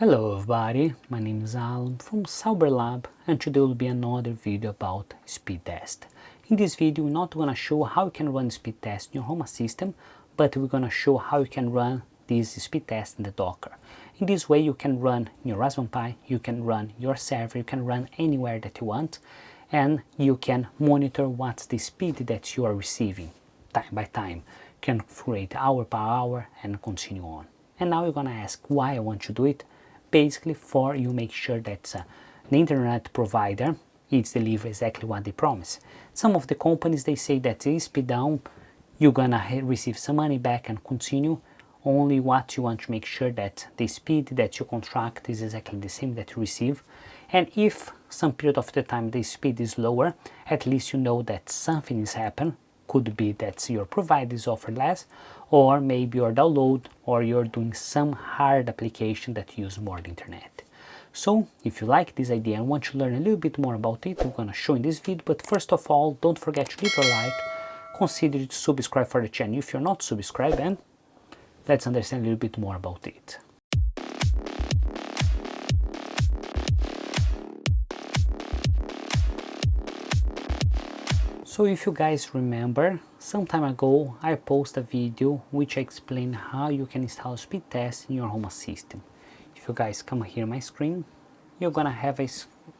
Hello everybody, my name is Alan from Sauber-Lab and today will be another video about speed test. In this video we're not going to show how you can run speed test in your home system, but we're going to show how you can run this speed test in the Docker. In this way you can run your Raspberry Pi, you can run your server, you can run anywhere that you want, and you can monitor what's the speed that you are receiving time by time. You can create hour per hour and continue on. And now you're going to ask why I want to do it. Basically for you make sure that the internet provider is delivering exactly what they promise. Some of the companies they say that the speed down you're gonna receive some money back and continue. Only what you want to make sure that the speed that you contract is exactly the same that you receive, and if some period of the time the speed is lower, at least you know that something is happening. Could be that your provider is offered less, or maybe your download, or you're doing some hard application that use more the internet. So if you like this idea and want to learn a little bit more about it, I'm gonna show in this video. But first of all, don't forget to leave a like, consider to subscribe for the channel if you're not subscribed, and let's understand a little bit more about it. So if you guys remember, some time ago I posted a video which I explained how you can install speed test in your home system. If you guys come here on my screen, you're gonna have a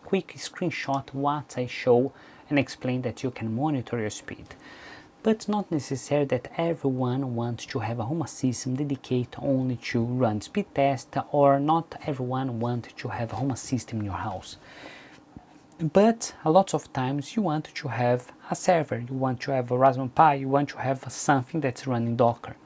quick screenshot what I show and explain that you can monitor your speed. But not necessary that everyone wants to have a home system dedicated only to run speed test, or not everyone wants to have a home system in your house. But a lot of times you want to have a server, you want to have a Raspberry Pi, you want to have something that's running Docker.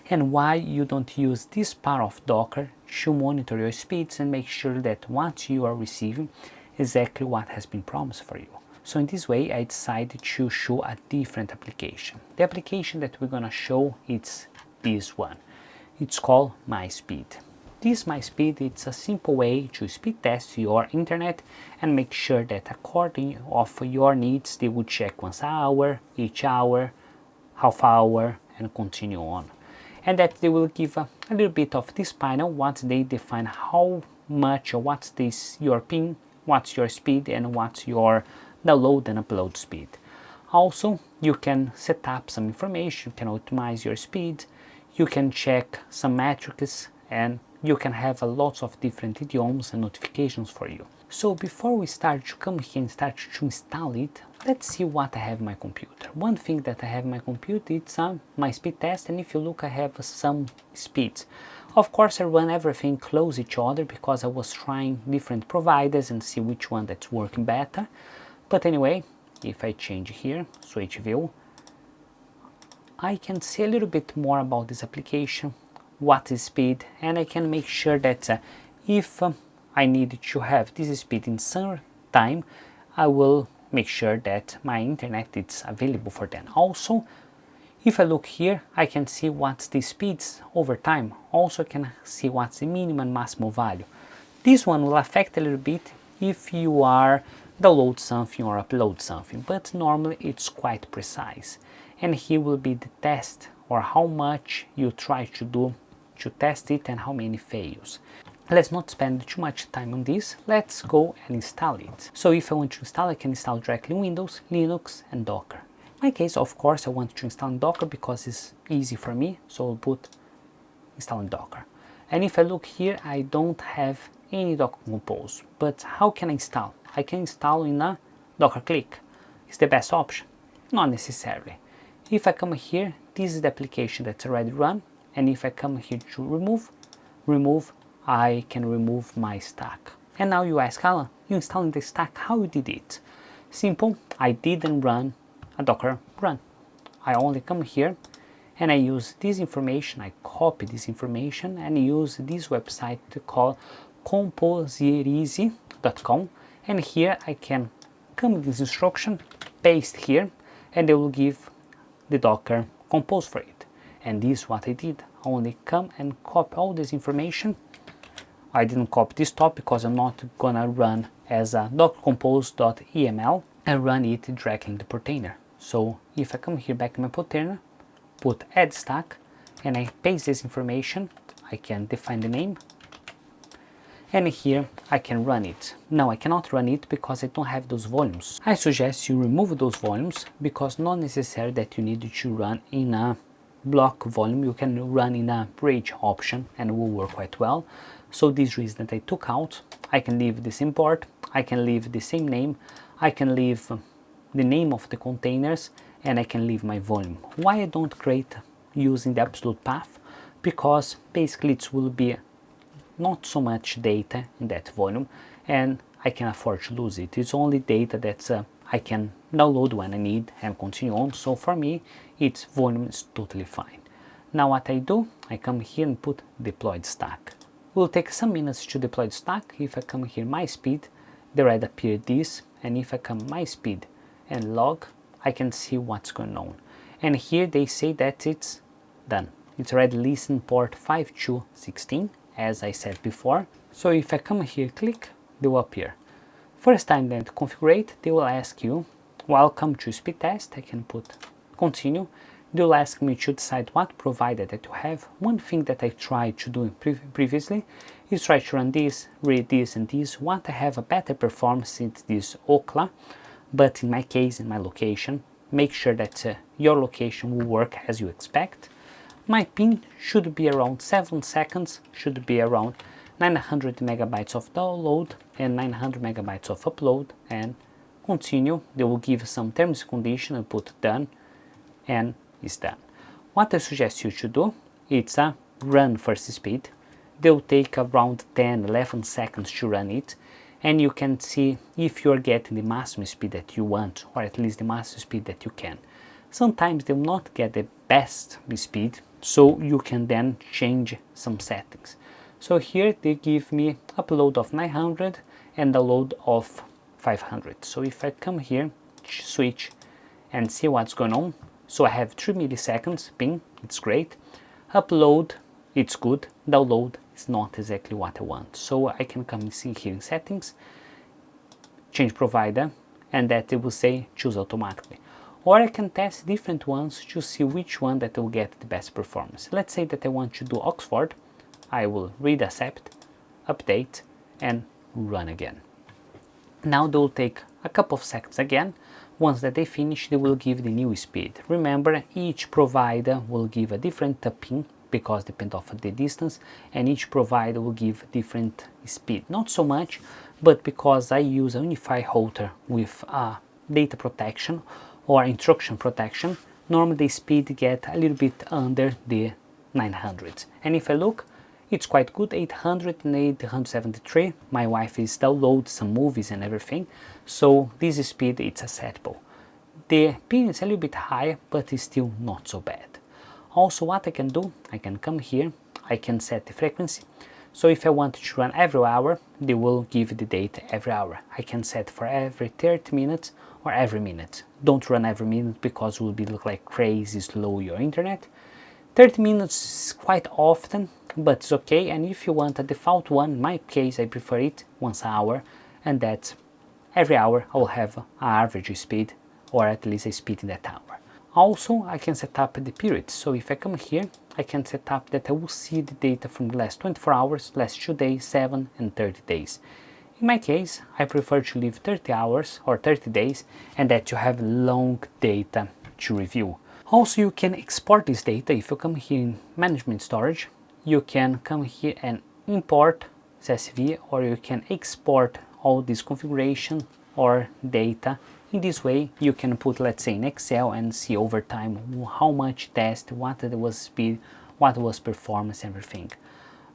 And why you don't use this part of Docker to monitor your speeds and make sure that what you are receiving is exactly what has been promised for you. So in this way I decided to show a different application. The application that we're gonna show is this one. It's called MySpeed. This MySpeed, it's a simple way to speed test your internet and make sure that according of your needs they would check once an hour, each hour, half hour, and continue on. And that they will give a little bit of this panel once they define how much or what's this your ping, what's your speed, and what's your download and upload speed. Also you can set up some information, you can optimize your speed, you can check some metrics, and you can have a lot of different idioms and notifications for you. So before we start to come here and start to install it, let's see what I have in my computer. One thing that I have in my computer is my speed test, and if you look I have some speeds. Of course I run everything close each other because I was trying different providers and see which one that's working better. But anyway, if I change here, switch view, I can see a little bit more about this application, what is speed, and I can make sure that if I need to have this speed in some time, I will make sure that my internet is available for that. Also, if I look here, I can see what's the speeds over time. Also can see what's the minimum and maximum value. This one will affect a little bit if you are download something or upload something, but normally it's quite precise. And here will be the test, or how much you try to do to test it and how many fails. Let's not spend too much time on this, let's go and install it. So if I want to install, I can install directly Windows, Linux, and Docker. In my case, of course, I want to install in Docker because it's easy for me, so I'll put install in Docker. And if I look here, I don't have any Docker Compose, but how can I install? I can install in a Docker Click. Is the best option? Not necessarily. If I come here, this is the application that's already run, and if I come here to remove, I can remove my stack. And now you ask, Alan, you installing the stack, how you did it? Simple, I didn't run a Docker run. I only come here and I use this information, I copy this information and use this website to call composse.com, and here I can come with this instruction, paste here, and they will give the Docker Compose for it. And this is what I did. I only come and copy all this information. I didn't copy this top because I'm not gonna run as a dockercompose.eml and run it directly in the container. So if I come here back in my container, put add stack, and I paste this information, I can define the name, and here I can run it. Now I cannot run it because I don't have those volumes. I suggest you remove those volumes because not necessary that you need to run in a block volume. You can run in a bridge option and it will work quite well. So this reason that I took out, I can leave this import, I can leave the same name, I can leave the name of the containers, and I can leave my volume. Why I don't create using the absolute path? Because basically it will be not so much data in that volume and I can afford to lose it. It's only data that I can download when I need and continue on. So for me, its volume is totally fine. Now what I do, I come here and put deployed stack. It will take some minutes to deploy the stack. If I come here MySpeed, there had appeared this, and if I come MySpeed and log, I can see what's going on. And here they say that it's done. It's already listened port 5216, as I said before. So if I come here, click, they will appear. First time then to configure it, they will ask you, welcome to speed test. I can put continue. They will ask me to decide what provider that you have. One thing that I tried to do previously is try to run this, read this and this. Want I have a better performance in this Okla, but in my case, in my location, make sure that your location will work as you expect. My ping should be around 7 seconds, should be around 900 megabytes of download and 900 megabytes of upload, and continue. They will give some terms and conditions and put done, and it's done. What I suggest you to do, it's a run first speed. They'll take around 10-11 seconds to run it, and you can see if you're getting the maximum speed that you want, or at least the maximum speed that you can. Sometimes they will not get the best speed, so you can then change some settings. So here they give me upload of 900 and download of 500. So if I come here, switch and see what's going on, so I have 3 milliseconds ping, it's great. Upload, it's good. Download is not exactly what I want. So I can come and see here in settings, change provider, and that it will say choose automatically. Or I can test different ones to see which one that will get the best performance. Let's say that I want to do Oxford. I will read accept, update, and run again. Now they will take a couple of seconds again. Once that they finish, they will give the new speed. Remember, each provider will give a different ping because depend on the distance, and each provider will give different speed. Not so much, but because I use a unified router with data protection or instruction protection, normally the speed get a little bit under the 900. And if I look, it's quite good, 800 and 873. My wife is download some movies and everything, so this speed it's acceptable. The ping is a little bit higher, but it's still not so bad. Also, what I can do, I can come here, I can set the frequency. So if I want to run every hour, they will give the data every hour. I can set for every 30 minutes or every minute. Don't run every minute because it will be look like crazy slow your internet. 30 minutes is quite often, but it's okay. And if you want a default one, in my case I prefer it once an hour, and that every hour I will have an average speed, or at least a speed in that hour. Also, I can set up the periods. So if I come here, I can set up that I will see the data from the last 24 hours, last 2 days, 7 and 30 days. In my case, I prefer to leave 30 hours or 30 days, and that you have long data to review. Also, you can export this data. If you come here in management storage, you can come here and import CSV, or you can export all this configuration or data. In this way, you can put, let's say, in Excel and see over time how much test, what was speed, what was performance, everything.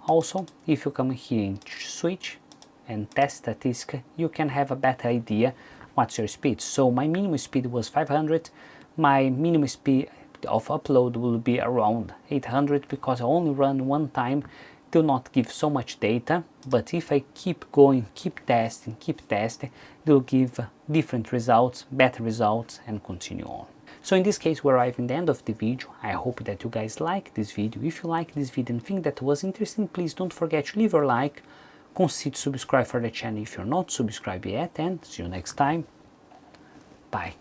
Also, if you come here in switch and test statistic, you can have a better idea what's your speed. So my minimum speed was 500. My minimum speed of upload will be around 800 because I only run one time, do not give so much data. But if I keep going, keep testing, they'll give different results, better results, and continue on. So in this case, we're arriving at the end of the video. I hope that you guys like this video. If you like this video and think that was interesting, please don't forget to leave your like, consider subscribe for the channel if you're not subscribed yet, and see you next time. Bye.